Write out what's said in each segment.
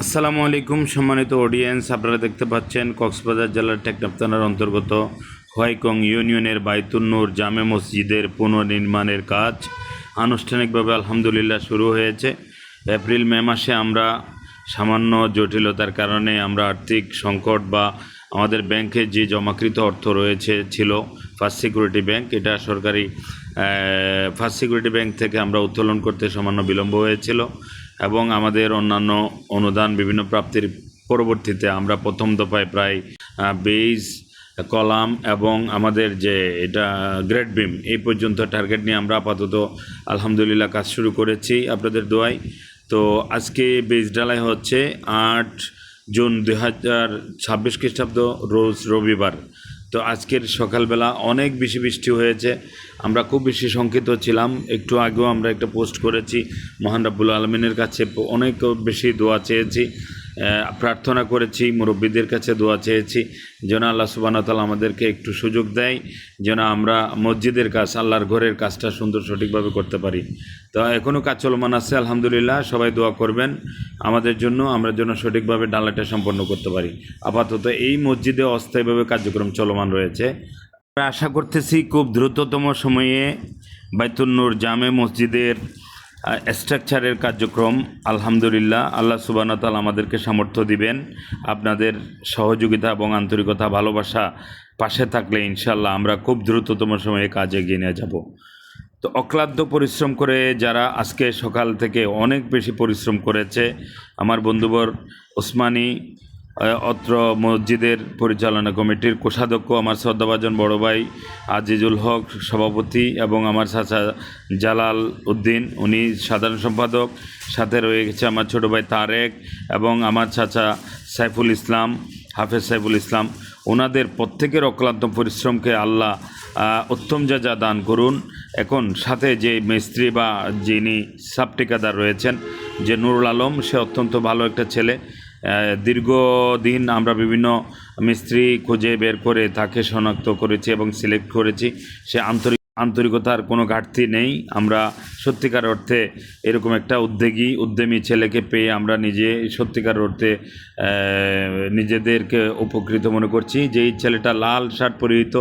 আসসালামু আলাইকুম সম্মানিত অডিয়েন্স, আপনারা দেখতে পাচ্ছেন কক্সবাজার জেলার টেকনাফ থানার অন্তর্গত খোয়াইকং ইউনিয়নের বাইতুন নূর জামে মসজিদের পুনর্নির্মাণের কাজ আনুষ্ঠানিকভাবে আলহামদুলিল্লাহ শুরু হয়েছে। এপ্রিল মে মাসে আমরা সামান্য জটিলতার কারণে আমরা আর্থিক সংকট বা আমাদের ব্যাংকে যে জমাকৃত অর্থ ছিল ফার্স্ট সিকিউরিটি ব্যাংক, এটা সরকারি ফার্স্ট সিকিউরিটি ব্যাংক থেকে আমরা উত্তোলন করতে সামান্য বিলম্ব হয়েছিল এবং আমাদের অন্যান্য অনুদান বিভিন্ন প্রাপ্তির পরবর্তীতে আমরা প্রথম দফায় প্রায় বেজ কলাম এবং আমাদের যে এটা গ্রেড বিম এই পর্যন্ত টার্গেট নিয়ে আমরা আপাতত আলহামদুলিল্লাহ কাজ শুরু করেছি আপনাদের দোয়ায়। তো আজকে বেজ ঢালাই হচ্ছে 8 জুন 2026 খ্রিস্টাব্দ, রোজ রবিবার। তো আজকের সকালবেলা অনেক বেশি বৃষ্টি হয়েছে, আমরা খুব বেশি শঙ্কিত ছিলাম। একটু আগেও আমরা একটা পোস্ট করেছি, মহান রাব্বুল আলমিনের কাছে অনেক বেশি দোয়া চেয়েছি, প্রার্থনা করেছি, মুরব্বীদের কাছে দোয়া চেয়েছি যেন আল্লাহ সুবহানাহু ওয়া তাআলা আমাদেরকে একটু সুযোগ দেয় যেন আমরা মসজিদের কাজ, আল্লাহর ঘরের কাজটা সুন্দর সঠিকভাবে করতে পারি। তো এখনও কাজ চলমান আছে আলহামদুলিল্লাহ, সবাই দোয়া করবেন আমাদের জন্য, আমরা যেন সঠিকভাবে ডালাটা সম্পন্ন করতে পারি। আপাতত এই মসজিদে অস্থায়ীভাবে কার্যক্রম চলমান রয়েছে। আমরা আশা করতেছি খুব দ্রুততম সময়ে বাইতুন নূর জামে মসজিদের স্ট্রাকচারের কার্যক্রম আলহামদুলিল্লাহ আল্লাহ সুবহানাহু ওয়া তাআলা আমাদেরকে সামর্থ্য দিবেন। আপনাদের সহযোগিতা এবং আন্তরিকতা, ভালোবাসা পাশে থাকলে ইনশাল্লাহ আমরা খুব দ্রুততম সময়ে কাজ এগিয়ে নিয়ে যাব। তো অক্লান্ত পরিশ্রম করে যারা আজকে সকাল থেকে অনেক বেশি পরিশ্রম করেছে, আমার বন্ধুবর ওসমানী অত্র মসজিদের পরিচালনা কমিটির কোষাধ্যক্ষ, আমার শ্রদ্ধাভাজন বড় ভাই আজিজুল হক সভাপতি এবং আমার চাচা জালাল উদ্দিন উনি সাধারণ সম্পাদক, সাথে রয়েছে আমার ছোটো ভাই তারেক এবং আমার চাচা সাইফুল ইসলাম, হাফেজ সাইফুল ইসলাম। ওনাদের প্রত্যেকের অক্লান্ত পরিশ্রমকে আল্লাহ উত্তম যা দান করুন। এখন সাথে যে মিস্ত্রি বা যিনি সাব ঠিকাদার রয়েছেন যে নুরুল আলম, সে অত্যন্ত ভালো একটা ছেলে। দীর্ঘদিন আমরা বিভিন্ন মিস্ত্রি খুঁজে বের করে তাকে শনাক্ত করেছি এবং সিলেক্ট করেছি। সে আন্তরিকতার কোনো ঘাটতি নেই। আমরা সত্যিকার অর্থে এরকম একটা উদ্যমী ছেলেকে পেয়ে আমরা নিজে সত্যিকার অর্থে নিজেদেরকে উপকৃত মনে করছি। যেই ছেলেটা লাল শার্ট পরিহিত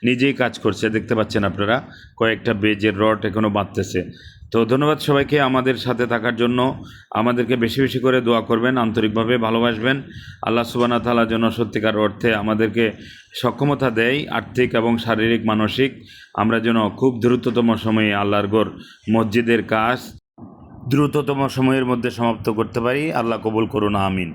নিজেই কাজ করছে, দেখতে পাচ্ছেন আপনারা, কয়েকটা বেজের রড এখনও বাঁধতেছে। তো ধন্যবাদ সবাইকে আমাদের সাথে থাকার জন্য। আমাদেরকে বেশি বেশি করে দোয়া করবেন, আন্তরিকভাবে ভালোবাসবেন। আল্লাহ সুবহানাহু ওয়া তাআলা যেন সত্যিকার অর্থে আমাদেরকে সক্ষমতা দেয়, আর্থিক এবং শারীরিক মানসিক, আমরা যেন খুব দ্রুততম সময়ে আল্লাহর ঘর মসজিদের কাজ দ্রুততম সময়ের মধ্যে সমাপ্ত করতে পারি। আল্লাহ কবুল করুন, আমিন।